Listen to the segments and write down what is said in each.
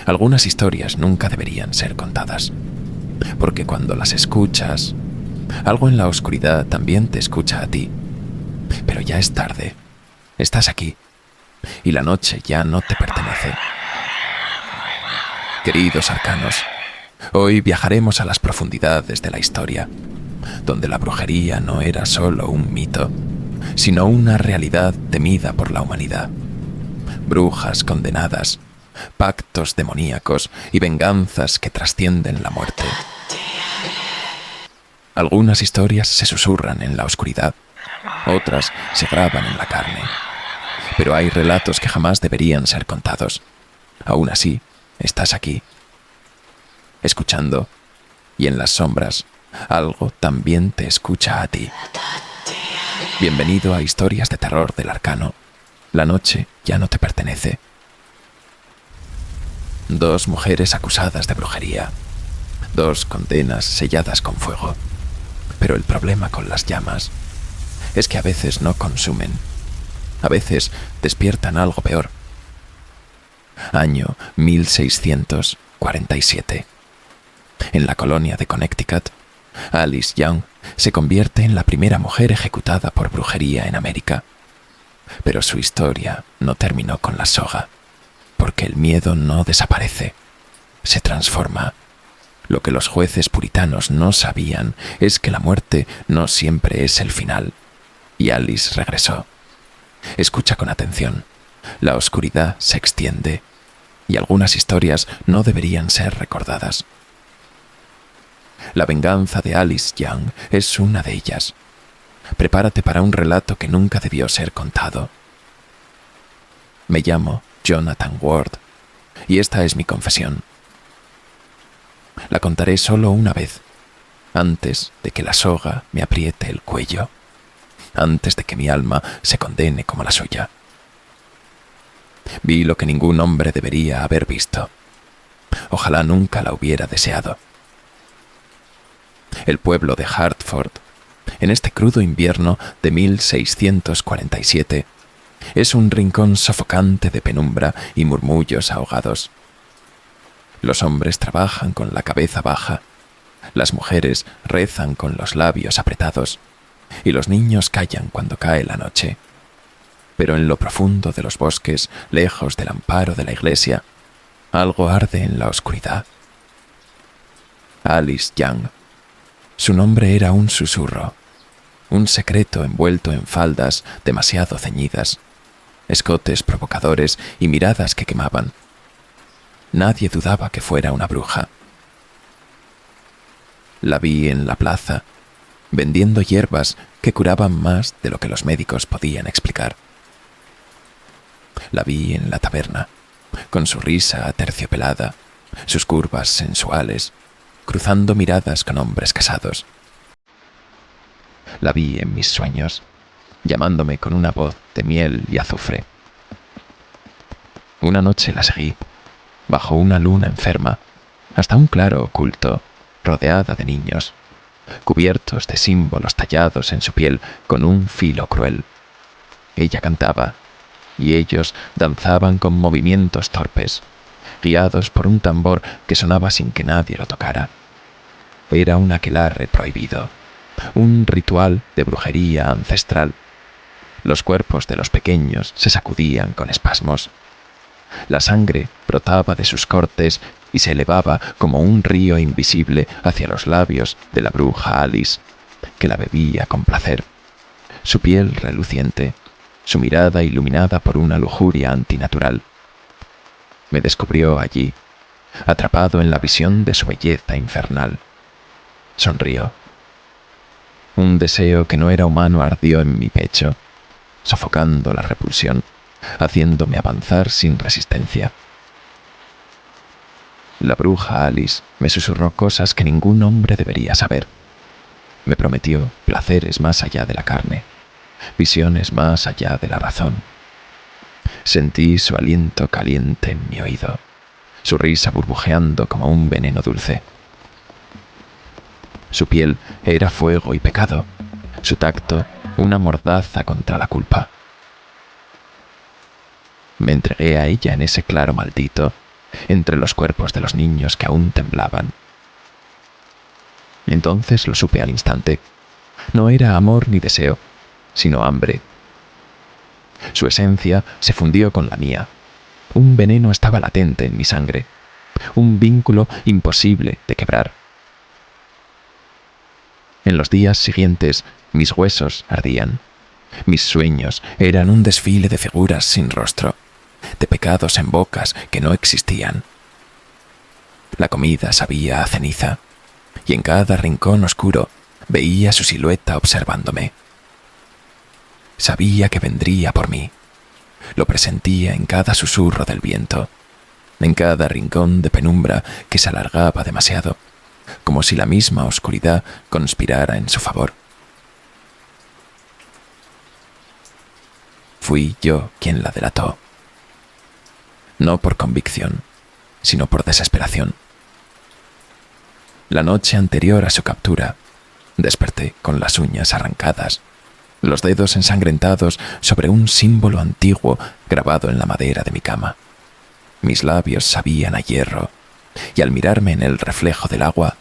Algunas historias nunca deberían ser contadas, porque cuando las escuchas, algo en la oscuridad también te escucha a ti. Pero ya es tarde, estás aquí, y la noche ya no te pertenece. Queridos arcanos, hoy viajaremos a las profundidades de la historia, donde la brujería no era solo un mito, sino una realidad temida por la humanidad. Brujas condenadas, pactos demoníacos y venganzas que trascienden la muerte. Algunas historias se susurran en la oscuridad, otras se graban en la carne. Pero hay relatos que jamás deberían ser contados. Aún así, estás aquí, escuchando, y en las sombras, algo también te escucha a ti. Bienvenido a Historias de Terror del Arcano. La noche ya no te pertenece. Dos mujeres acusadas de brujería. Dos condenas selladas con fuego. Pero el problema con las llamas es que a veces no consumen. A veces despiertan algo peor. Año 1647. En la colonia de Connecticut, Alice Young se convierte en la primera mujer ejecutada por brujería en América. Pero su historia no terminó con la soga, porque el miedo no desaparece, se transforma. Lo que los jueces puritanos no sabían es que la muerte no siempre es el final, y Alice regresó. Escucha con atención. La oscuridad se extiende, y algunas historias no deberían ser recordadas. La venganza de Alice Young es una de ellas. Prepárate para un relato que nunca debió ser contado. Me llamo Jonathan Ward, y esta es mi confesión. La contaré solo una vez, antes de que la soga me apriete el cuello, antes de que mi alma se condene como la suya. Vi lo que ningún hombre debería haber visto. Ojalá nunca la hubiera deseado. El pueblo de Hartford, en este crudo invierno de 1647, es un rincón sofocante de penumbra y murmullos ahogados. Los hombres trabajan con la cabeza baja, las mujeres rezan con los labios apretados, y los niños callan cuando cae la noche. Pero en lo profundo de los bosques, lejos del amparo de la iglesia, algo arde en la oscuridad. Alice Young. Su nombre era un susurro, un secreto envuelto en faldas demasiado ceñidas, escotes provocadores y miradas que quemaban. Nadie dudaba que fuera una bruja. La vi en la plaza, vendiendo hierbas que curaban más de lo que los médicos podían explicar. La vi en la taberna, con su risa aterciopelada, sus curvas sensuales, cruzando miradas con hombres casados. La vi en mis sueños, llamándome con una voz de miel y azufre. Una noche la seguí, bajo una luna enferma, hasta un claro oculto, rodeada de niños, cubiertos de símbolos tallados en su piel con un filo cruel. Ella cantaba, y ellos danzaban con movimientos torpes, guiados por un tambor que sonaba sin que nadie lo tocara. Era un aquelarre prohibido, un ritual de brujería ancestral. Los cuerpos de los pequeños se sacudían con espasmos. La sangre brotaba de sus cortes y se elevaba como un río invisible hacia los labios de la bruja Alice, que la bebía con placer. Su piel reluciente, su mirada iluminada por una lujuria antinatural. Me descubrió allí, atrapado en la visión de su belleza infernal. Sonrió. Un deseo que no era humano ardió en mi pecho, sofocando la repulsión, haciéndome avanzar sin resistencia. La bruja Alice me susurró cosas que ningún hombre debería saber. Me prometió placeres más allá de la carne, visiones más allá de la razón. Sentí su aliento caliente en mi oído, su risa burbujeando como un veneno dulce. Su piel era fuego y pecado, su tacto una mordaza contra la culpa. Me entregué a ella en ese claro maldito, entre los cuerpos de los niños que aún temblaban. Entonces lo supe al instante. No era amor ni deseo, sino hambre. Su esencia se fundió con la mía. Un veneno estaba latente en mi sangre, un vínculo imposible de quebrar. En los días siguientes, mis huesos ardían. Mis sueños eran un desfile de figuras sin rostro, de pecados en bocas que no existían. La comida sabía a ceniza, y en cada rincón oscuro veía su silueta observándome. Sabía que vendría por mí. Lo presentía en cada susurro del viento, en cada rincón de penumbra que se alargaba demasiado, como si la misma oscuridad conspirara en su favor. Fui yo quien la delató. No por convicción, sino por desesperación. La noche anterior a su captura, desperté con las uñas arrancadas, los dedos ensangrentados sobre un símbolo antiguo grabado en la madera de mi cama. Mis labios sabían a hierro, y al mirarme en el reflejo del agua,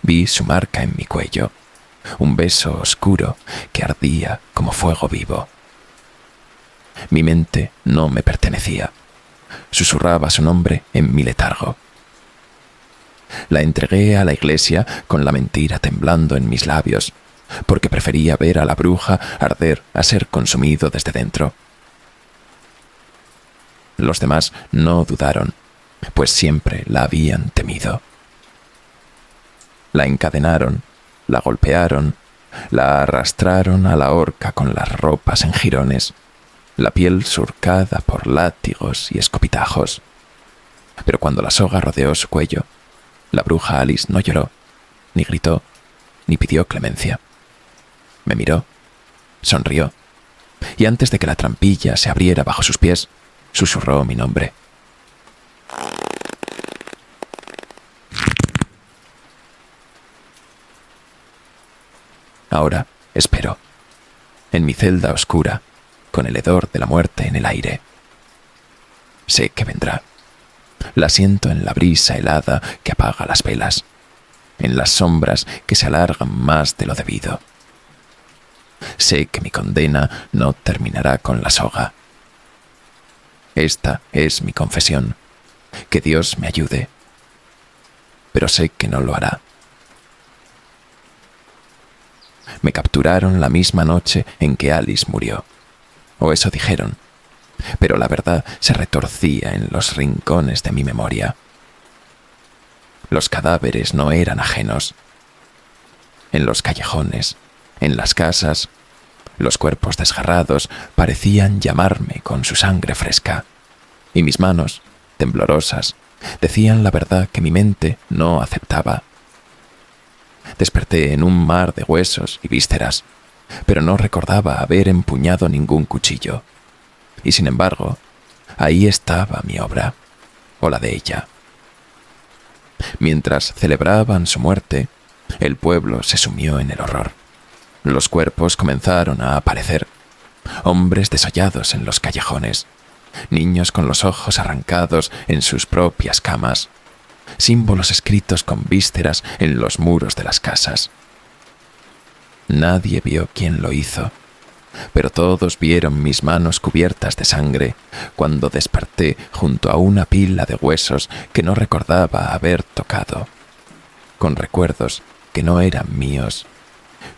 vi su marca en mi cuello, un beso oscuro que ardía como fuego vivo. Mi mente no me pertenecía. Susurraba su nombre en mi letargo. La entregué a la iglesia con la mentira temblando en mis labios, porque prefería ver a la bruja arder a ser consumido desde dentro. Los demás no dudaron, pues siempre la habían temido. La encadenaron, la golpearon, la arrastraron a la horca con las ropas en jirones, la piel surcada por látigos y escopitajos. Pero cuando la soga rodeó su cuello, la bruja Alice no lloró, ni gritó, ni pidió clemencia. Me miró, sonrió, y antes de que la trampilla se abriera bajo sus pies, susurró mi nombre. Ahora espero, en mi celda oscura, con el hedor de la muerte en el aire. Sé que vendrá. La siento en la brisa helada que apaga las velas, en las sombras que se alargan más de lo debido. Sé que mi condena no terminará con la soga. Esta es mi confesión. Que Dios me ayude. Pero sé que no lo hará. Me capturaron la misma noche en que Alice murió. O eso dijeron. Pero la verdad se retorcía en los rincones de mi memoria. Los cadáveres no eran ajenos. En los callejones, en las casas, los cuerpos desgarrados parecían llamarme con su sangre fresca, y mis manos, temblorosas, decían la verdad que mi mente no aceptaba. Desperté en un mar de huesos y vísceras, pero no recordaba haber empuñado ningún cuchillo. Y sin embargo, ahí estaba mi obra, o la de ella. Mientras celebraban su muerte, el pueblo se sumió en el horror. Los cuerpos comenzaron a aparecer, hombres desollados en los callejones, niños con los ojos arrancados en sus propias camas, símbolos escritos con vísceras en los muros de las casas. Nadie vio quién lo hizo, pero todos vieron mis manos cubiertas de sangre cuando desperté junto a una pila de huesos que no recordaba haber tocado, con recuerdos que no eran míos,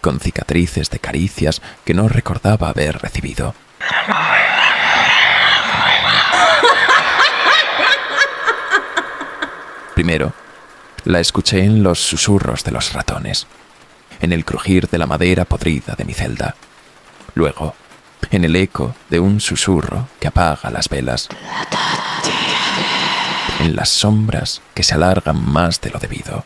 con cicatrices de caricias que no recordaba haber recibido. Primero, la escuché en los susurros de los ratones, en el crujir de la madera podrida de mi celda. Luego, en el eco de un susurro que apaga las velas. En las sombras que se alargan más de lo debido.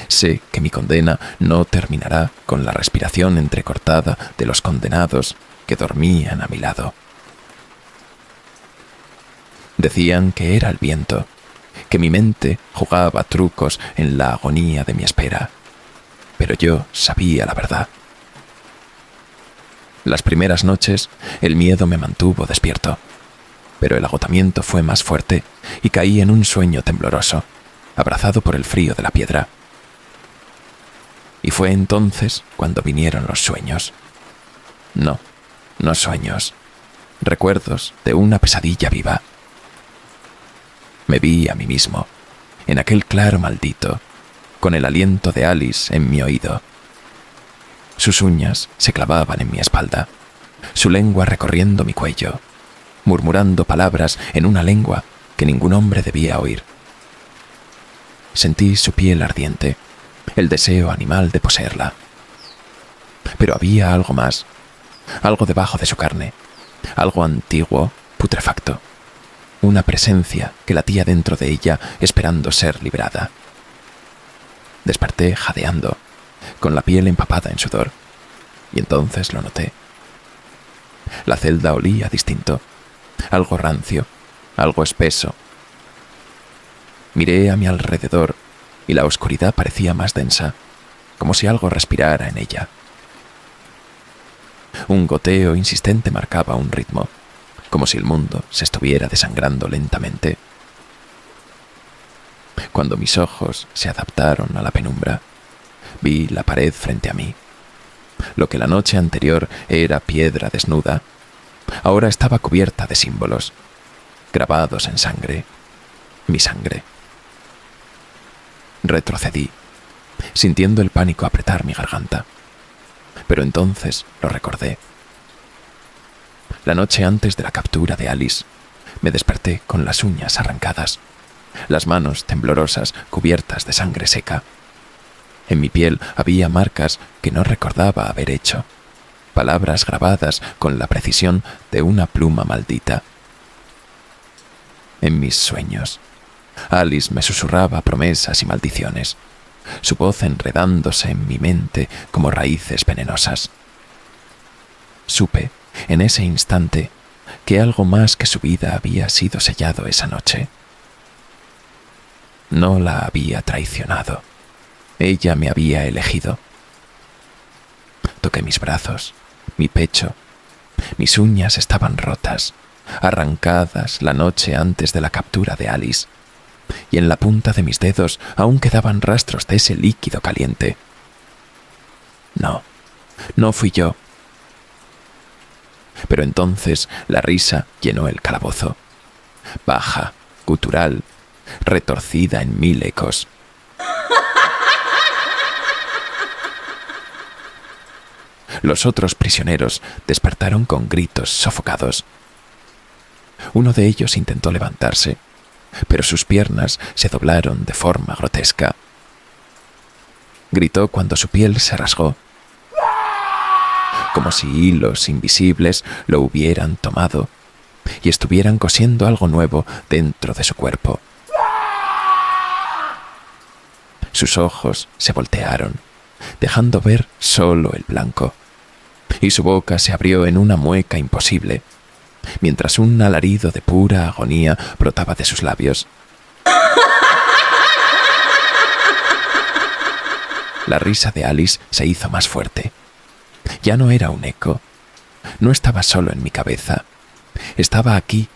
Sé que mi condena no terminará con la respiración entrecortada de los condenados que dormían a mi lado. Decían que era el viento, que mi mente jugaba trucos en la agonía de mi espera, pero yo sabía la verdad. Las primeras noches el miedo me mantuvo despierto, pero el agotamiento fue más fuerte y caí en un sueño tembloroso, abrazado por el frío de la piedra. Y fue entonces cuando vinieron los sueños. No, no sueños, recuerdos de una pesadilla viva. Me vi a mí mismo, en aquel claro maldito, con el aliento de Alice en mi oído. Sus uñas se clavaban en mi espalda, su lengua recorriendo mi cuello, murmurando palabras en una lengua que ningún hombre debía oír. Sentí su piel ardiente, el deseo animal de poseerla. Pero había algo más, algo debajo de su carne, algo antiguo, putrefacto, una presencia que latía dentro de ella esperando ser liberada. Desperté jadeando, con la piel empapada en sudor, y entonces lo noté. La celda olía distinto, algo rancio, algo espeso. Miré a mi alrededor y la oscuridad parecía más densa, como si algo respirara en ella. Un goteo insistente marcaba un ritmo, como si el mundo se estuviera desangrando lentamente. Cuando mis ojos se adaptaron a la penumbra, vi la pared frente a mí. Lo que la noche anterior era piedra desnuda, ahora estaba cubierta de símbolos, grabados en sangre, mi sangre. Retrocedí, sintiendo el pánico apretar mi garganta. Pero entonces lo recordé. La noche antes de la captura de Alice, me desperté con las uñas arrancadas, las manos temblorosas cubiertas de sangre seca. En mi piel había marcas que no recordaba haber hecho, palabras grabadas con la precisión de una pluma maldita. En mis sueños, Alice me susurraba promesas y maldiciones, su voz enredándose en mi mente como raíces venenosas. Supe, en ese instante, que algo más que su vida había sido sellado esa noche. No la había traicionado. Ella me había elegido. Toqué mis brazos, mi pecho. Mis uñas estaban rotas, arrancadas la noche antes de la captura de Alice, y en la punta de mis dedos aún quedaban rastros de ese líquido caliente. No, no fui yo. Pero entonces la risa llenó el calabozo, baja, gutural, retorcida en mil ecos. Los otros prisioneros despertaron con gritos sofocados. Uno de ellos intentó levantarse, pero sus piernas se doblaron de forma grotesca. Gritó cuando su piel se rasgó, como si hilos invisibles lo hubieran tomado y estuvieran cosiendo algo nuevo dentro de su cuerpo. Sus ojos se voltearon, dejando ver solo el blanco, y su boca se abrió en una mueca imposible, mientras un alarido de pura agonía brotaba de sus labios. La risa de Alice se hizo más fuerte. Ya no era un eco. No estaba solo en mi cabeza. Estaba aquí.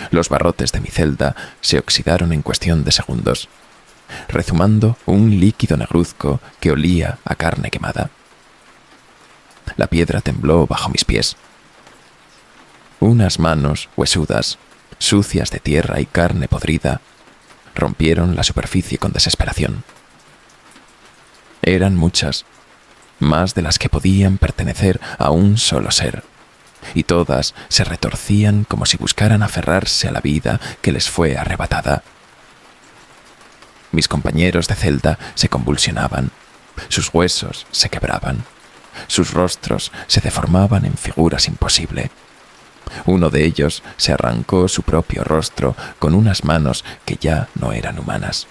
Los barrotes de mi celda se oxidaron en cuestión de segundos, rezumando un líquido negruzco que olía a carne quemada. La piedra tembló bajo mis pies. Unas manos huesudas, sucias de tierra y carne podrida, rompieron la superficie con desesperación. Eran muchas, más de las que podían pertenecer a un solo ser, y todas se retorcían como si buscaran aferrarse a la vida que les fue arrebatada. Mis compañeros de celda se convulsionaban, sus huesos se quebraban, sus rostros se deformaban en figuras imposibles. Uno de ellos se arrancó su propio rostro con unas manos que ya no eran humanas.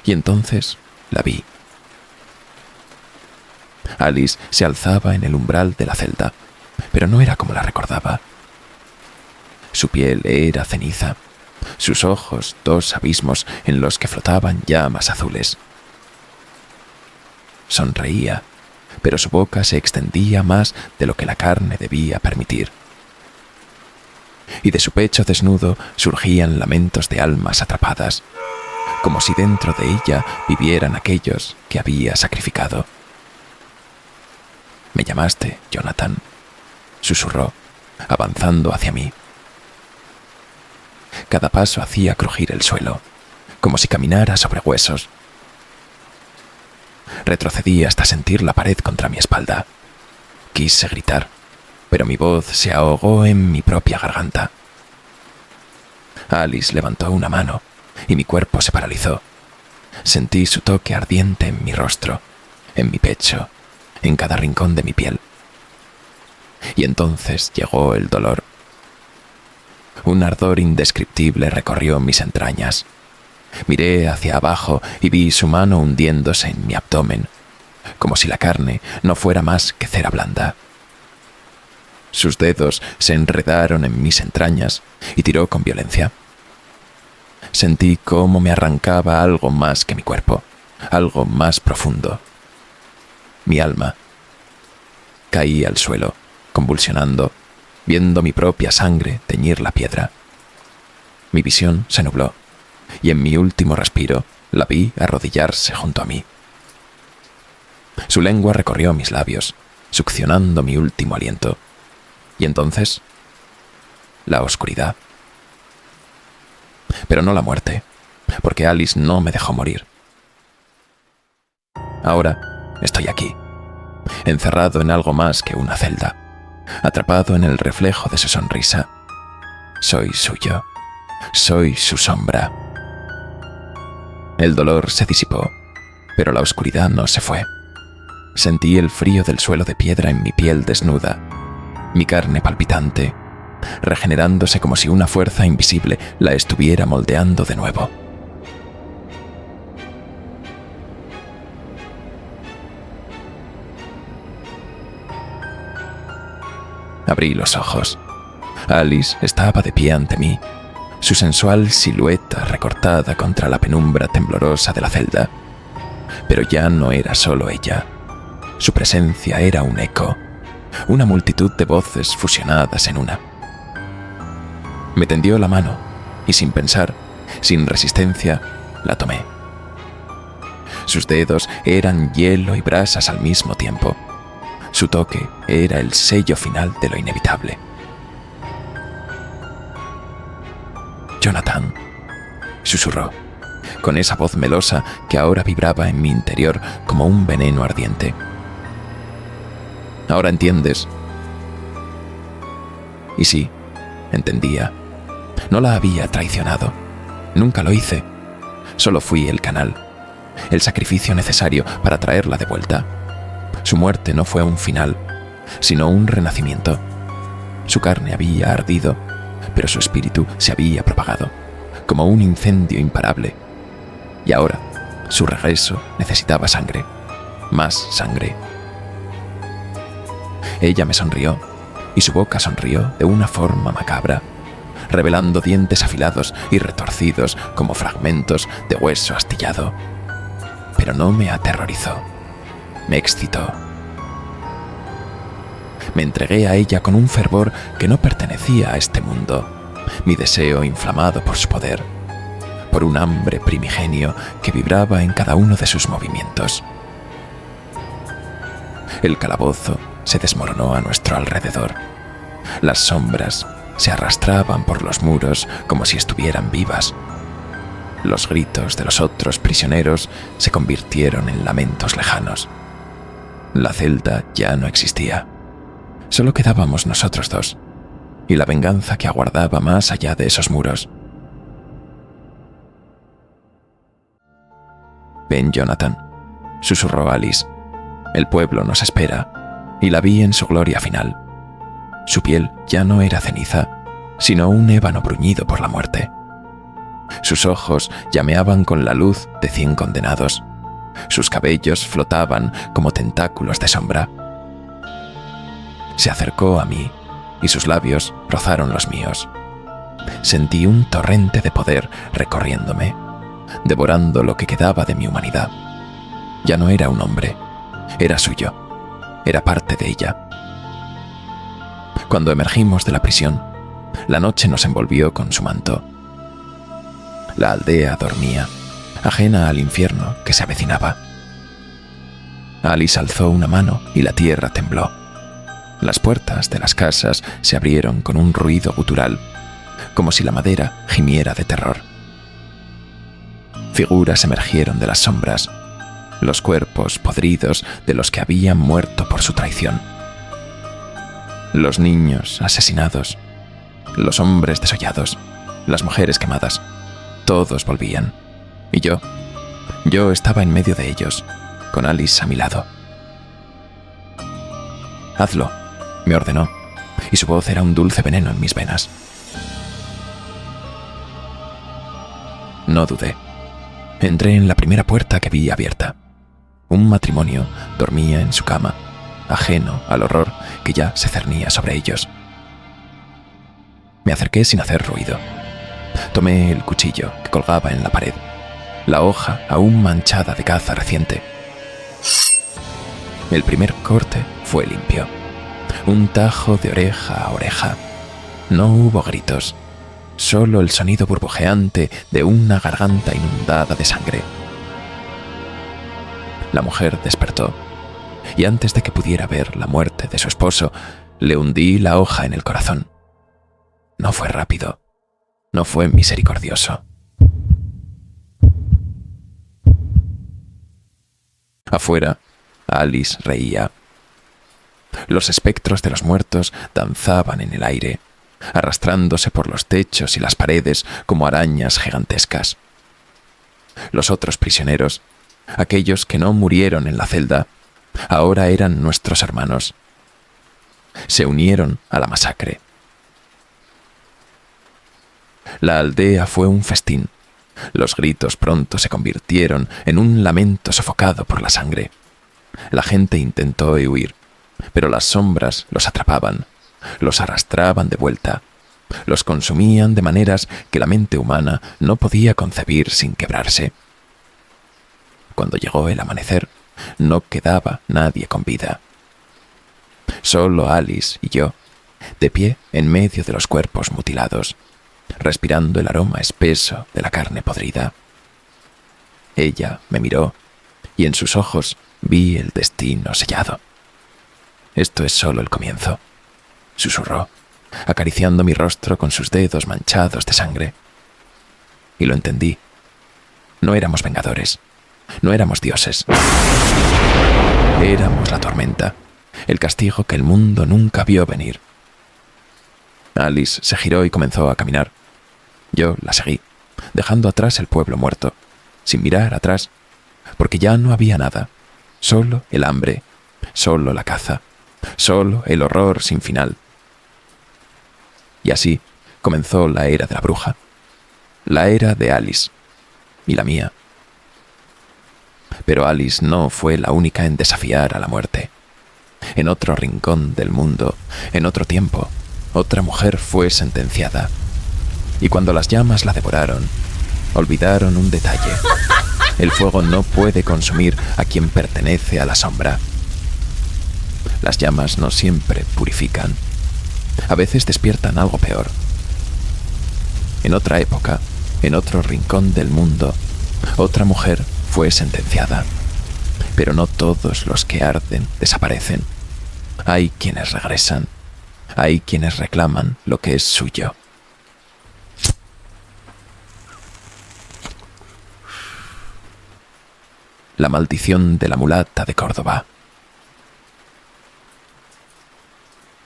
Y entonces la vi. Alice se alzaba en el umbral de la celda, pero no era como la recordaba. Su piel era ceniza, sus ojos dos abismos en los que flotaban llamas azules. sonreía, pero su boca se extendía más de lo que la carne debía permitir. Y de su pecho desnudo surgían lamentos de almas atrapadas, como si dentro de ella vivieran aquellos que había sacrificado. «Me llamaste, Jonathan», susurró, avanzando hacia mí. Cada paso hacía crujir el suelo, como si caminara sobre huesos. Retrocedí hasta sentir la pared contra mi espalda. Quise gritar, pero mi voz se ahogó en mi propia garganta. Alice levantó una mano y mi cuerpo se paralizó. Sentí su toque ardiente en mi rostro, en mi pecho, en cada rincón de mi piel. Y entonces llegó el dolor. Un ardor indescriptible recorrió mis entrañas. Miré hacia abajo y vi su mano hundiéndose en mi abdomen, como si la carne no fuera más que cera blanda. Sus dedos se enredaron en mis entrañas y tiró con violencia. Sentí cómo me arrancaba algo más que mi cuerpo, algo más profundo. Mi alma. Caí al suelo, convulsionando, viendo mi propia sangre teñir la piedra. Mi visión se nubló, y en mi último respiro la vi arrodillarse junto a mí. Su lengua recorrió mis labios, succionando mi último aliento. Y entonces, la oscuridad. Pero no la muerte, porque Alice no me dejó morir. Ahora estoy aquí, encerrado en algo más que una celda, atrapado en el reflejo de su sonrisa. Soy suyo, soy su sombra. El dolor se disipó, pero la oscuridad no se fue. Sentí el frío del suelo de piedra en mi piel desnuda, mi carne palpitante, regenerándose como si una fuerza invisible la estuviera moldeando de nuevo. Abrí los ojos. Alice estaba de pie ante mí, su sensual silueta recortada contra la penumbra temblorosa de la celda. Pero ya no era solo ella. Su presencia era un eco, una multitud de voces fusionadas en una. Me tendió la mano y sin pensar, sin resistencia, la tomé. Sus dedos eran hielo y brasas al mismo tiempo. Su toque era el sello final de lo inevitable. «Jonathan», susurró, con esa voz melosa que ahora vibraba en mi interior como un veneno ardiente. «¿Ahora entiendes?» Y sí, entendía. No la había traicionado. Nunca lo hice. Solo fui el canal, el sacrificio necesario para traerla de vuelta. Su muerte no fue un final, sino un renacimiento. Su carne había ardido, pero su espíritu se había propagado, como un incendio imparable. Y ahora, su regreso necesitaba sangre, más sangre. Ella me sonrió, y su boca sonrió de una forma macabra, revelando dientes afilados y retorcidos como fragmentos de hueso astillado. Pero no me aterrorizó, me excitó. Me entregué a ella con un fervor que no pertenecía a este mundo, mi deseo inflamado por su poder, por un hambre primigenio que vibraba en cada uno de sus movimientos. El calabozo se desmoronó a nuestro alrededor. Las sombras se arrastraban por los muros como si estuvieran vivas. Los gritos de los otros prisioneros se convirtieron en lamentos lejanos. La celda ya no existía. Solo quedábamos nosotros dos, y la venganza que aguardaba más allá de esos muros. «Ven, Jonathan», susurró Alice. «El pueblo nos espera», y la vi en su gloria final. Su piel ya no era ceniza, sino un ébano bruñido por la muerte. Sus ojos llameaban con la luz de 100 condenados. Sus cabellos flotaban como tentáculos de sombra. Se acercó a mí y sus labios rozaron los míos. Sentí un torrente de poder recorriéndome, devorando lo que quedaba de mi humanidad. Ya no era un hombre, Era suyo, era parte de ella. Cuando emergimos de la prisión, la noche nos envolvió con su manto. La aldea dormía, ajena al infierno que se avecinaba. Alice alzó una mano y la tierra tembló. Las puertas de las casas se abrieron con un ruido gutural, como si la madera gimiera de terror. Figuras emergieron de las sombras, los cuerpos podridos de los que habían muerto por su traición. Los niños asesinados, los hombres desollados, las mujeres quemadas, todos volvían. Y yo estaba en medio de ellos, con Alice a mi lado. «Hazlo», me ordenó, y su voz era un dulce veneno en mis venas. No dudé. Entré en la primera puerta que vi abierta. Un matrimonio dormía en su cama, ajeno al horror que ya se cernía sobre ellos. Me acerqué sin hacer ruido. Tomé el cuchillo que colgaba en la pared, la hoja aún manchada de caza reciente. El primer corte fue limpio, un tajo de oreja a oreja. No hubo gritos, solo el sonido burbujeante de una garganta inundada de sangre. La mujer despertó, y antes de que pudiera ver la muerte de su esposo, le hundí la hoja en el corazón. No fue rápido, no fue misericordioso. Afuera, Alice reía. Los espectros de los muertos danzaban en el aire, arrastrándose por los techos y las paredes como arañas gigantescas. Los otros prisioneros, aquellos que no murieron en la celda, ahora eran nuestros hermanos. Se unieron a la masacre. La aldea fue un festín. Los gritos pronto se convirtieron en un lamento sofocado por la sangre. La gente intentó huir, pero las sombras los atrapaban, los arrastraban de vuelta, los consumían de maneras que la mente humana no podía concebir sin quebrarse. Cuando llegó el amanecer, no quedaba nadie con vida. Solo Alice y yo, de pie en medio de los cuerpos mutilados, respirando el aroma espeso de la carne podrida. Ella me miró y en sus ojos vi el destino sellado. «Esto es solo el comienzo», susurró, acariciando mi rostro con sus dedos manchados de sangre. Y lo entendí. No éramos vengadores, no éramos dioses. Éramos la tormenta, el castigo que el mundo nunca vio venir. Alice se giró y comenzó a caminar. Yo la seguí, dejando atrás el pueblo muerto, sin mirar atrás, porque ya no había nada, solo el hambre, solo la caza, solo el horror sin final. Y así comenzó la era de la bruja, la era de Alice y la mía. Pero Alice no fue la única en desafiar a la muerte. En otro rincón del mundo, en otro tiempo, otra mujer fue sentenciada. Y cuando las llamas la devoraron, olvidaron un detalle. El fuego no puede consumir a quien pertenece a la sombra. Las llamas no siempre purifican. A veces despiertan algo peor. En otra época, en otro rincón del mundo, otra mujer fue sentenciada. Pero no todos los que arden desaparecen. Hay quienes regresan. Hay quienes reclaman lo que es suyo. La maldición de la mulata de Córdoba.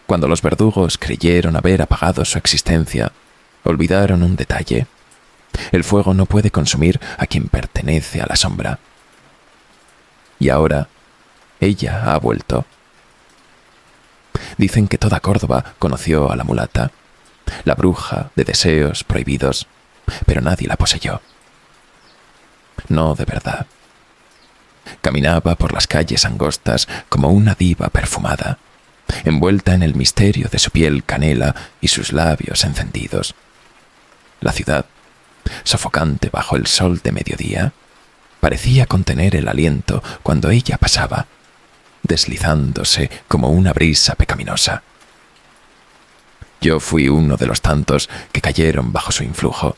Cuando los verdugos creyeron haber apagado su existencia, olvidaron un detalle. El fuego no puede consumir a quien pertenece a la sombra. Y ahora, ella ha vuelto. Dicen que toda Córdoba conoció a la mulata, la bruja de deseos prohibidos, pero nadie la poseyó. No de verdad. Caminaba por las calles angostas como una diva perfumada, envuelta en el misterio de su piel canela y sus labios encendidos. La ciudad, sofocante bajo el sol de mediodía, parecía contener el aliento cuando ella pasaba, deslizándose como una brisa pecaminosa. Yo fui uno de los tantos que cayeron bajo su influjo.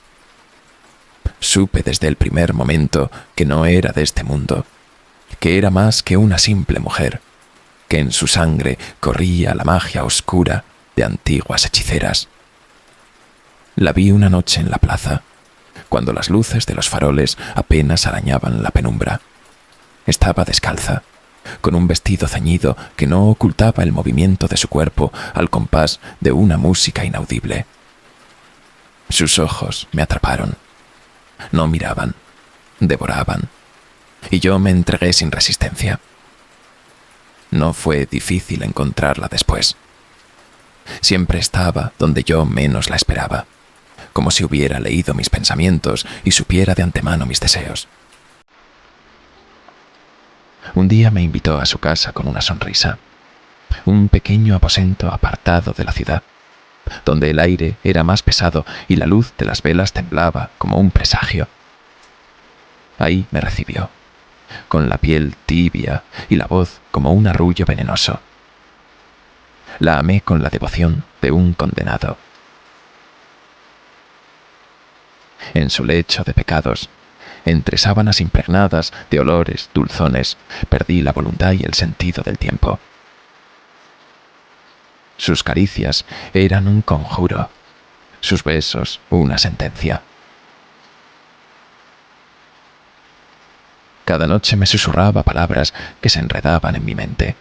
Supe desde el primer momento que no era de este mundo, que era más que una simple mujer, que en su sangre corría la magia oscura de antiguas hechiceras. La vi una noche en la plaza, cuando las luces de los faroles apenas arañaban la penumbra. Estaba descalza, con un vestido ceñido que no ocultaba el movimiento de su cuerpo al compás de una música inaudible. Sus ojos me atraparon. No miraban, devoraban, y yo me entregué sin resistencia. No fue difícil encontrarla después. Siempre estaba donde yo menos la esperaba, como si hubiera leído mis pensamientos y supiera de antemano mis deseos. Un día me invitó a su casa con una sonrisa, un pequeño aposento apartado de la ciudad, donde el aire era más pesado y la luz de las velas temblaba como un presagio. Ahí me recibió, con la piel tibia y la voz como un arrullo venenoso. La amé con la devoción de un condenado. En su lecho de pecados, entre sábanas impregnadas de olores dulzones, perdí la voluntad y el sentido del tiempo. Sus caricias eran un conjuro, sus besos una sentencia. Cada noche me susurraba palabras que se enredaban en mi mente,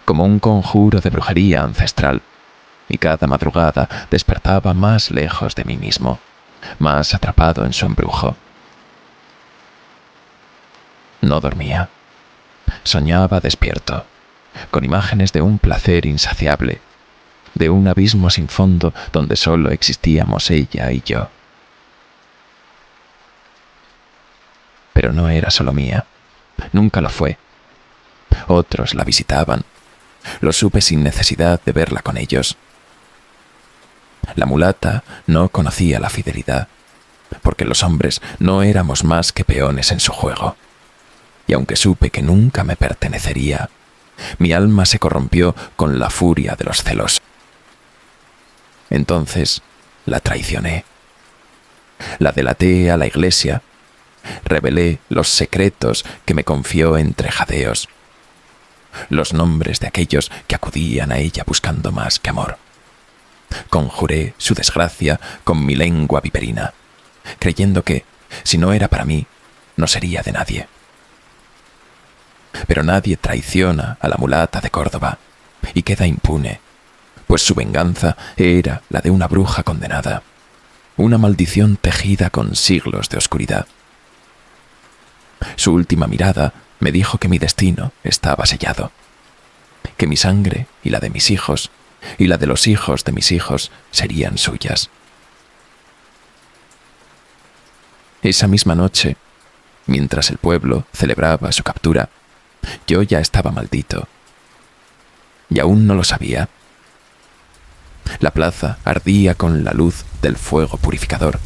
como un conjuro de brujería ancestral, y cada madrugada despertaba más lejos de mí mismo, más atrapado en su embrujo. No dormía. Soñaba despierto, con imágenes de un placer insaciable, de un abismo sin fondo donde solo existíamos ella y yo. Pero no era solo mía, nunca lo fue. Otros la visitaban, lo supe sin necesidad de verla con ellos. La mulata no conocía la fidelidad, porque los hombres no éramos más que peones en su juego. Y aunque supe que nunca me pertenecería, mi alma se corrompió con la furia de los celos. Entonces la traicioné. La delaté a la iglesia. Revelé los secretos que me confió entre jadeos, los nombres de aquellos que acudían a ella buscando más que amor. Conjuré su desgracia con mi lengua viperina, creyendo que, si no era para mí, no sería de nadie. Pero nadie traiciona a la mulata de Córdoba y queda impune, pues su venganza era la de una bruja condenada, una maldición tejida con siglos de oscuridad. Su última mirada me dijo que mi destino estaba sellado, que mi sangre y la de mis hijos y la de los hijos de mis hijos serían suyas. Esa misma noche, mientras el pueblo celebraba su captura, yo ya estaba maldito. Y aún no lo sabía. La plaza ardía con la luz del fuego purificador.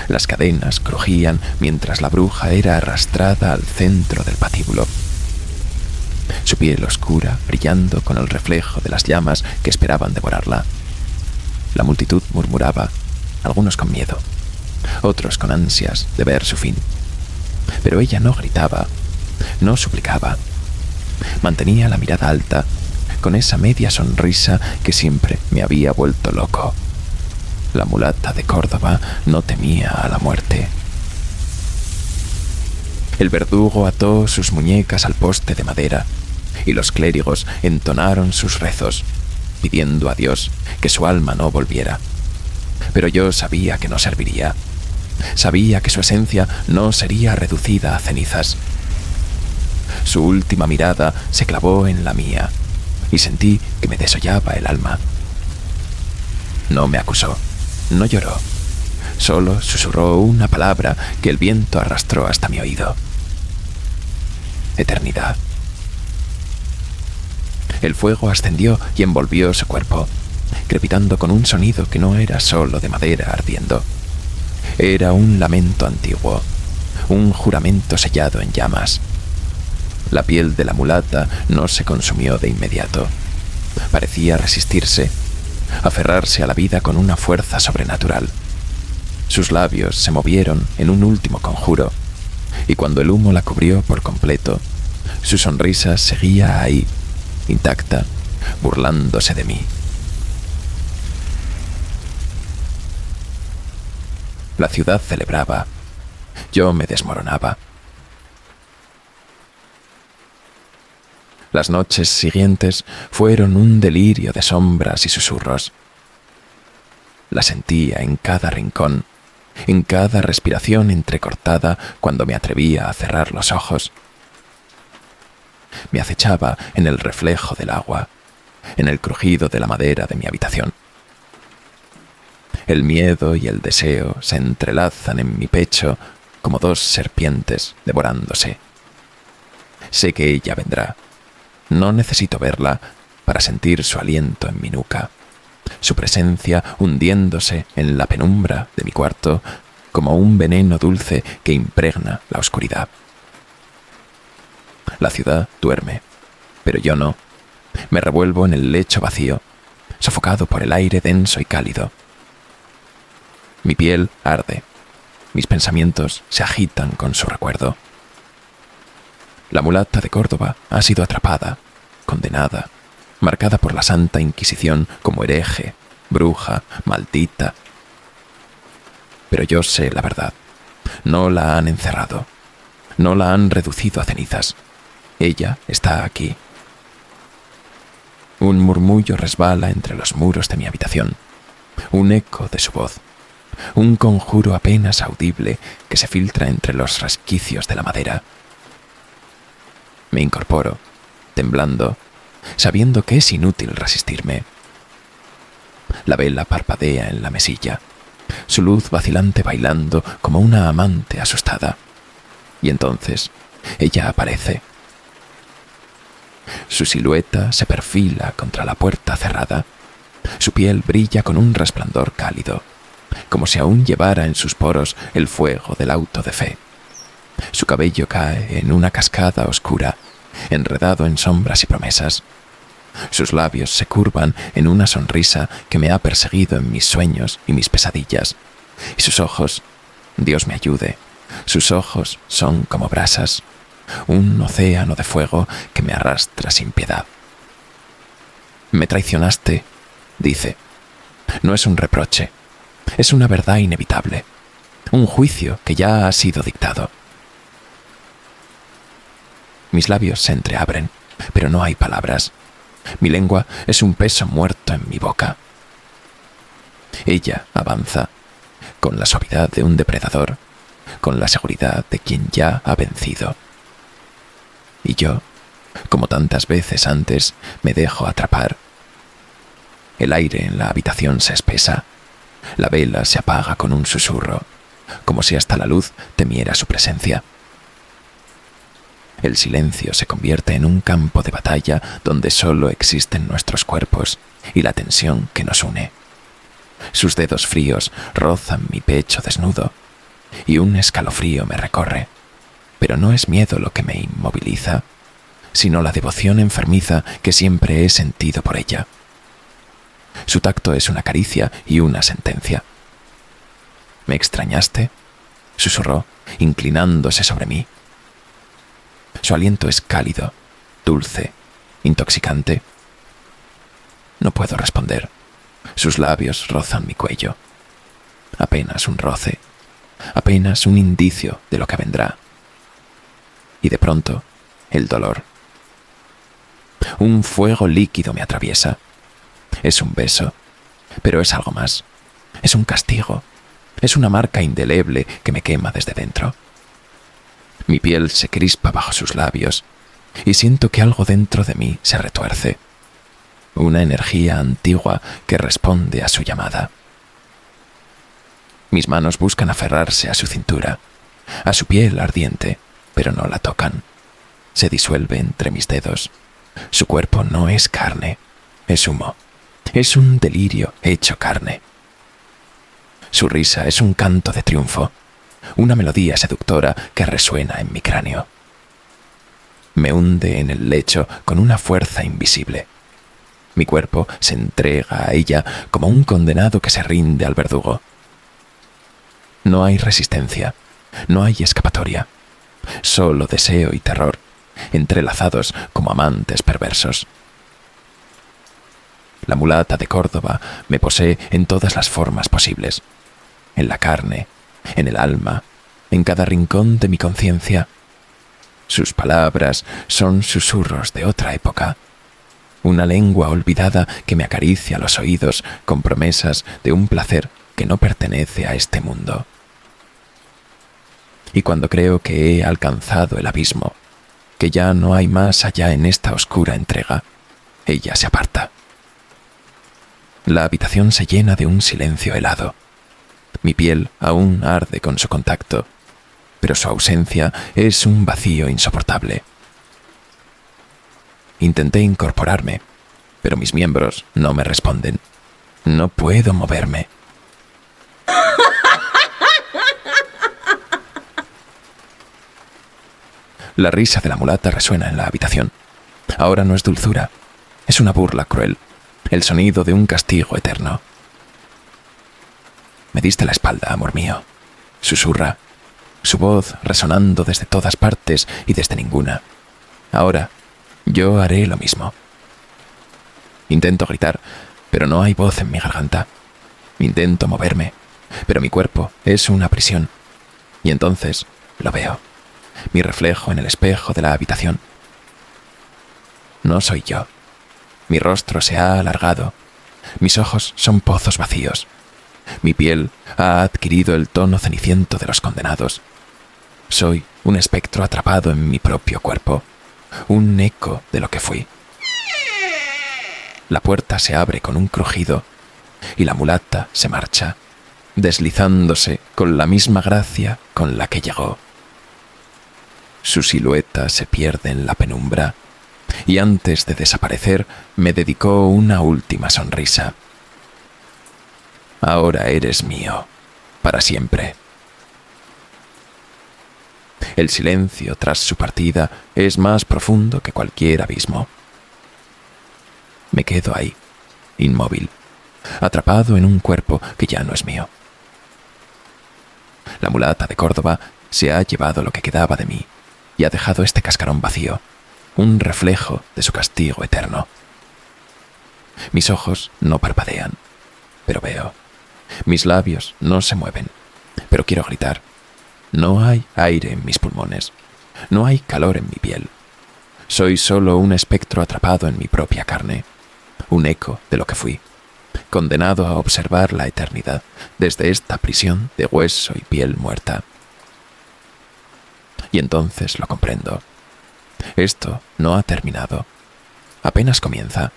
Las cadenas crujían mientras la bruja era arrastrada al centro del patíbulo. Su piel oscura brillando con el reflejo de las llamas que esperaban devorarla. La multitud murmuraba, algunos con miedo, otros con ansias de ver su fin. Pero ella no gritaba, no suplicaba. Mantenía la mirada alta, con esa media sonrisa que siempre me había vuelto loco. La mulata de Córdoba no temía a la muerte. El verdugo ató sus muñecas al poste de madera y los clérigos entonaron sus rezos, pidiendo a Dios que su alma no volviera. Pero yo sabía que no serviría. Sabía que su esencia no sería reducida a cenizas. Su última mirada se clavó en la mía y sentí que me desollaba el alma. No me acusó, no lloró, solo susurró una palabra que el viento arrastró hasta mi oído. Eternidad. El fuego ascendió y envolvió su cuerpo, crepitando con un sonido que no era solo de madera ardiendo. Era un lamento antiguo, un juramento sellado en llamas. La piel de la mulata no se consumió de inmediato. Parecía resistirse, aferrarse a la vida con una fuerza sobrenatural. Sus labios se movieron en un último conjuro, y cuando el humo la cubrió por completo, su sonrisa seguía ahí, intacta, burlándose de mí. La ciudad celebraba. Yo me desmoronaba. Las noches siguientes fueron un delirio de sombras y susurros. La sentía en cada rincón, en cada respiración entrecortada cuando me atrevía a cerrar los ojos. Me acechaba en el reflejo del agua, en el crujido de la madera de mi habitación. El miedo y el deseo se entrelazan en mi pecho como dos serpientes devorándose. Sé que ella vendrá. No necesito verla para sentir su aliento en mi nuca, su presencia hundiéndose en la penumbra de mi cuarto como un veneno dulce que impregna la oscuridad. La ciudad duerme, pero yo no. Me revuelvo en el lecho vacío, sofocado por el aire denso y cálido. Mi piel arde, mis pensamientos se agitan con su recuerdo. La mulata de Córdoba ha sido atrapada, condenada, marcada por la Santa Inquisición como hereje, bruja, maldita. Pero yo sé la verdad. No la han encerrado. No la han reducido a cenizas. Ella está aquí. Un murmullo resbala entre los muros de mi habitación. Un eco de su voz. Un conjuro apenas audible que se filtra entre los resquicios de la madera. Me incorporo, temblando, sabiendo que es inútil resistirme. La vela parpadea en la mesilla, su luz vacilante bailando como una amante asustada. Y entonces ella aparece. Su silueta se perfila contra la puerta cerrada. Su piel brilla con un resplandor cálido, como si aún llevara en sus poros el fuego del auto de fe. Su cabello cae en una cascada oscura, enredado en sombras y promesas. Sus labios se curvan en una sonrisa que me ha perseguido en mis sueños y mis pesadillas. Y sus ojos, Dios me ayude, sus ojos son como brasas, un océano de fuego que me arrastra sin piedad. Me traicionaste, dice. No es un reproche, es una verdad inevitable, un juicio que ya ha sido dictado. Mis labios se entreabren, pero no hay palabras. Mi lengua es un peso muerto en mi boca. Ella avanza, con la suavidad de un depredador, con la seguridad de quien ya ha vencido. Y yo, como tantas veces antes, me dejo atrapar. El aire en la habitación se espesa. La vela se apaga con un susurro, como si hasta la luz temiera su presencia. El silencio se convierte en un campo de batalla donde solo existen nuestros cuerpos y la tensión que nos une. Sus dedos fríos rozan mi pecho desnudo y un escalofrío me recorre, pero no es miedo lo que me inmoviliza, sino la devoción enfermiza que siempre he sentido por ella. Su tacto es una caricia y una sentencia. ¿Me extrañaste?, susurró, inclinándose sobre mí. Su aliento es cálido, dulce, intoxicante. No puedo responder. Sus labios rozan mi cuello. Apenas un roce, apenas un indicio de lo que vendrá. Y de pronto, el dolor. Un fuego líquido me atraviesa. Es un beso, pero es algo más. Es un castigo. Es una marca indeleble que me quema desde dentro. Mi piel se crispa bajo sus labios y siento que algo dentro de mí se retuerce. Una energía antigua que responde a su llamada. Mis manos buscan aferrarse a su cintura, a su piel ardiente, pero no la tocan. Se disuelve entre mis dedos. Su cuerpo no es carne, es humo. Es un delirio hecho carne. Su risa es un canto de triunfo, una melodía seductora que resuena en mi cráneo. Me hunde en el lecho con una fuerza invisible. Mi cuerpo se entrega a ella como un condenado que se rinde al verdugo. No hay resistencia, no hay escapatoria, solo deseo y terror, entrelazados como amantes perversos. La mulata de Córdoba me posee en todas las formas posibles, en la carne, en el alma, en cada rincón de mi conciencia. Sus palabras son susurros de otra época, una lengua olvidada que me acaricia los oídos con promesas de un placer que no pertenece a este mundo. Y cuando creo que he alcanzado el abismo, que ya no hay más allá en esta oscura entrega, ella se aparta. La habitación se llena de un silencio helado. Mi piel aún arde con su contacto, pero su ausencia es un vacío insoportable. Intenté incorporarme, pero mis miembros no me responden. No puedo moverme. La risa de la mulata resuena en la habitación. Ahora no es dulzura, es una burla cruel, el sonido de un castigo eterno. Me diste la espalda, amor mío, susurra, su voz resonando desde todas partes y desde ninguna. Ahora, yo haré lo mismo. Intento gritar, pero no hay voz en mi garganta. Intento moverme, pero mi cuerpo es una prisión. Y entonces lo veo, mi reflejo en el espejo de la habitación. No soy yo. Mi rostro se ha alargado. Mis ojos son pozos vacíos. Mi piel ha adquirido el tono ceniciento de los condenados. Soy un espectro atrapado en mi propio cuerpo, un eco de lo que fui. La puerta se abre con un crujido y la mulata se marcha, deslizándose con la misma gracia con la que llegó. Su silueta se pierde en la penumbra y antes de desaparecer me dedicó una última sonrisa. Ahora eres mío, para siempre. El silencio tras su partida es más profundo que cualquier abismo. Me quedo ahí, inmóvil, atrapado en un cuerpo que ya no es mío. La mulata de Córdoba se ha llevado lo que quedaba de mí y ha dejado este cascarón vacío, un reflejo de su castigo eterno. Mis ojos no parpadean, pero veo. Mis labios no se mueven, pero quiero gritar. No hay aire en mis pulmones, no hay calor en mi piel. Soy solo un espectro atrapado en mi propia carne, un eco de lo que fui, condenado a observar la eternidad desde esta prisión de hueso y piel muerta. Y entonces lo comprendo. Esto no ha terminado, apenas comienza.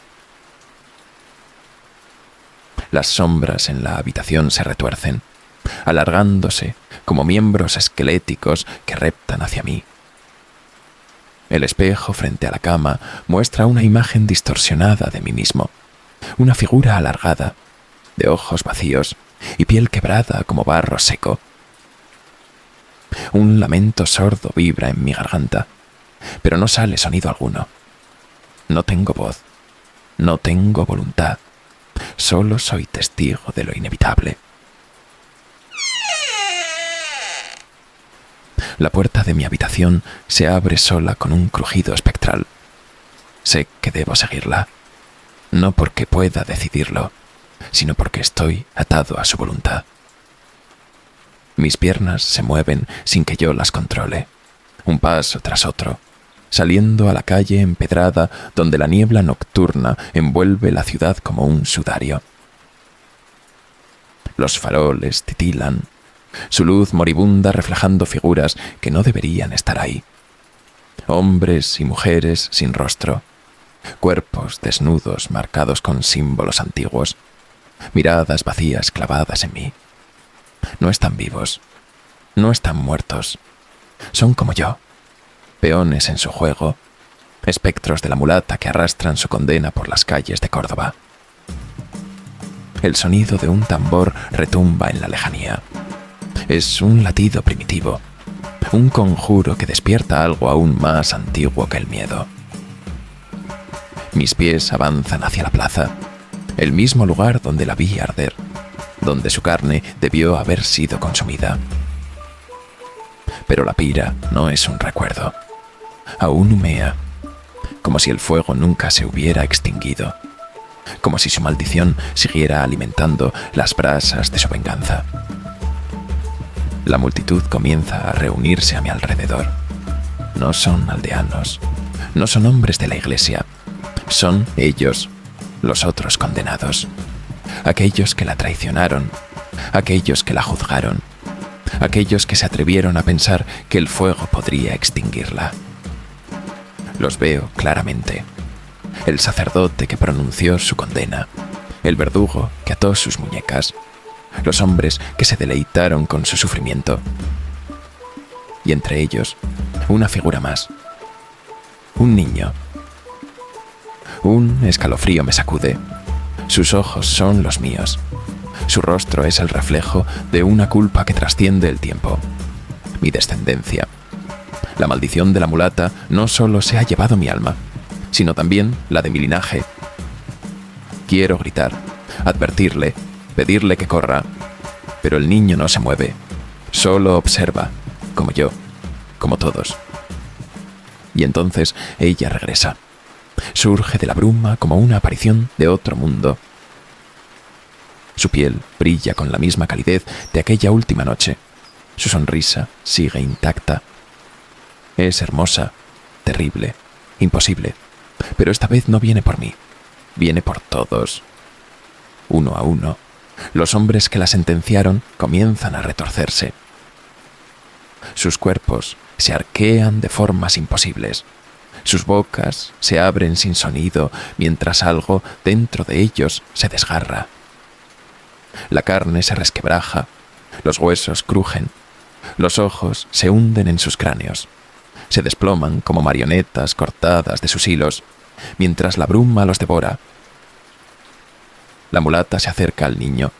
Las sombras en la habitación se retuercen, alargándose como miembros esqueléticos que reptan hacia mí. El espejo frente a la cama muestra una imagen distorsionada de mí mismo, una figura alargada, de ojos vacíos y piel quebrada como barro seco. Un lamento sordo vibra en mi garganta, pero no sale sonido alguno. No tengo voz, no tengo voluntad, solo soy testigo de lo inevitable. La puerta de mi habitación se abre sola con un crujido espectral. Sé que debo seguirla, no porque pueda decidirlo, sino porque estoy atado a su voluntad. Mis piernas se mueven sin que yo las controle, un paso tras otro, saliendo a la calle empedrada donde la niebla nocturna envuelve la ciudad como un sudario. Los faroles titilan, su luz moribunda reflejando figuras que no deberían estar ahí. Hombres y mujeres sin rostro, cuerpos desnudos marcados con símbolos antiguos, miradas vacías clavadas en mí. No están vivos, no están muertos, son como yo, peones en su juego, espectros de la mulata que arrastran su condena por las calles de Córdoba. El sonido de un tambor retumba en la lejanía. Es un latido primitivo, Un conjuro que despierta algo aún más antiguo que el miedo. Mis pies avanzan hacia la plaza, el mismo lugar donde la vi arder, donde su carne debió haber sido consumida. Pero la pira no es un recuerdo. Aún humea, como si el fuego nunca se hubiera extinguido, como si su maldición siguiera alimentando las brasas de su venganza. La multitud comienza a reunirse a mi alrededor. No son aldeanos, no son hombres de la iglesia, son ellos, los otros condenados, aquellos que la traicionaron, aquellos que la juzgaron, aquellos que se atrevieron a pensar que el fuego podría extinguirla. Los veo claramente. El sacerdote que pronunció su condena, el verdugo que ató sus muñecas, los hombres que se deleitaron con su sufrimiento. Y entre ellos, una figura más. Un niño. Un escalofrío me sacude. Sus ojos son los míos. Su rostro es el reflejo de una culpa que trasciende el tiempo. Mi descendencia. La maldición de la mulata no solo se ha llevado mi alma, sino también la de mi linaje. Quiero gritar, advertirle, pedirle que corra, pero el niño no se mueve, solo observa, como yo, como todos. Y entonces ella regresa. Surge de la bruma como una aparición de otro mundo. Su piel brilla con la misma calidez de aquella última noche. Su sonrisa sigue intacta. Es hermosa, terrible, imposible, pero esta vez no viene por mí, viene por todos. Uno a uno, los hombres que la sentenciaron comienzan a retorcerse. Sus cuerpos se arquean de formas imposibles. Sus bocas se abren sin sonido mientras algo dentro de ellos se desgarra. La carne se resquebraja, los huesos crujen, los ojos se hunden en sus cráneos, se desploman como marionetas cortadas de sus hilos, mientras la bruma los devora. La mulata se acerca al niño,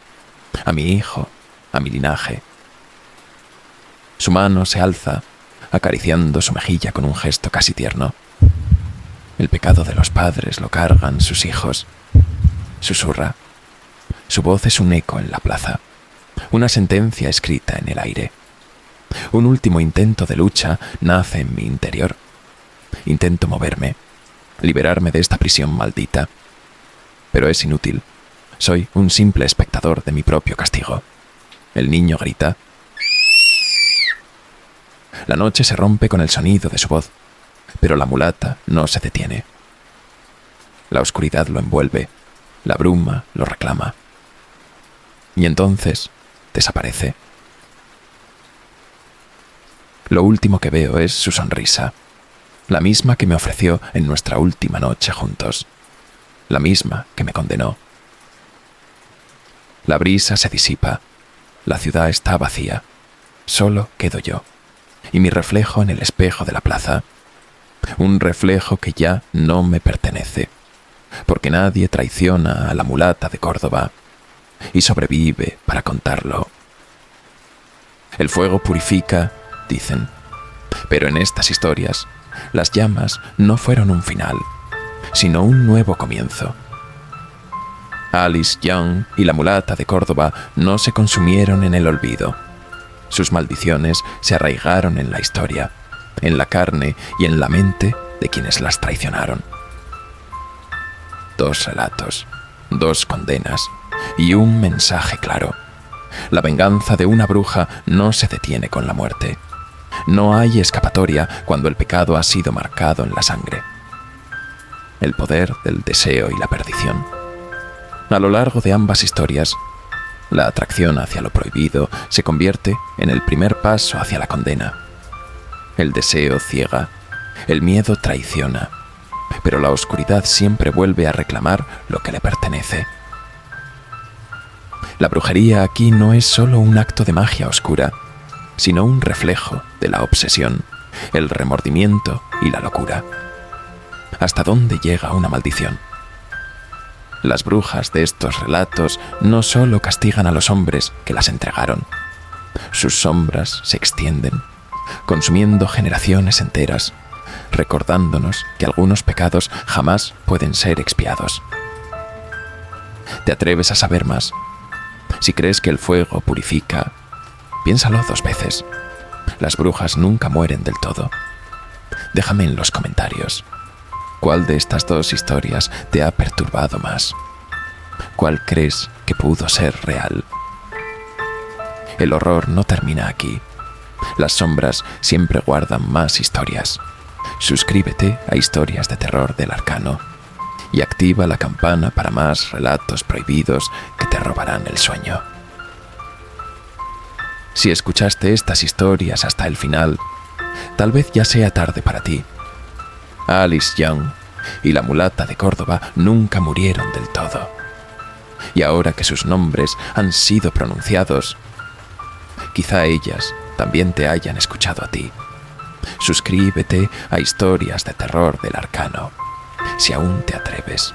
a mi hijo, a mi linaje. Su mano se alza, acariciando su mejilla con un gesto casi tierno. El pecado de los padres lo cargan sus hijos. Susurra. Su voz es un eco en la plaza, una sentencia escrita en el aire. Un último intento de lucha nace en mi interior. Intento moverme, liberarme de esta prisión maldita. Pero es inútil. Soy un simple espectador de mi propio castigo. El niño grita. La noche se rompe con el sonido de su voz, pero la mulata no se detiene. La oscuridad lo envuelve, la bruma lo reclama. Y entonces desaparece. Lo último que veo es su sonrisa, la misma que me ofreció en nuestra última noche juntos, la misma que me condenó. La brisa se disipa, la ciudad está vacía, solo quedo yo, y mi reflejo en el espejo de la plaza, un reflejo que ya no me pertenece, porque nadie traiciona a la mulata de Córdoba, y sobrevive para contarlo. El fuego purifica, dicen, pero en estas historias, las llamas no fueron un final, sino un nuevo comienzo. Alice Young y la mulata de Córdoba no se consumieron en el olvido. Sus maldiciones se arraigaron en la historia, en la carne y en la mente de quienes las traicionaron. 2 relatos, 2 condenas y un mensaje claro. La venganza de una bruja no se detiene con la muerte. No hay escapatoria cuando el pecado ha sido marcado en la sangre. El poder del deseo y la perdición. A lo largo de ambas historias, la atracción hacia lo prohibido se convierte en el primer paso hacia la condena. El deseo ciega, el miedo traiciona, pero la oscuridad siempre vuelve a reclamar lo que le pertenece. La brujería aquí no es solo un acto de magia oscura, sino un reflejo de la obsesión, el remordimiento y la locura. ¿Hasta dónde llega una maldición? Las brujas de estos relatos no solo castigan a los hombres que las entregaron. Sus sombras se extienden, consumiendo generaciones enteras, recordándonos que algunos pecados jamás pueden ser expiados. ¿Te atreves a saber más? Si crees que el fuego purifica, piénsalo 2 veces. Las brujas nunca mueren del todo. Déjame en los comentarios. ¿Cuál de estas 2 historias te ha perturbado más? ¿Cuál crees que pudo ser real? El horror no termina aquí. Las sombras siempre guardan más historias. Suscríbete a Historias de Terror del Arcano y activa la campana para más relatos prohibidos que te robarán el sueño. Si escuchaste estas historias hasta el final, tal vez ya sea tarde para ti. Alice Young y la mulata de Córdoba nunca murieron del todo. Y ahora que sus nombres han sido pronunciados, quizá ellas también te hayan escuchado a ti. Suscríbete a Historias de Terror del Arcano, si aún te atreves.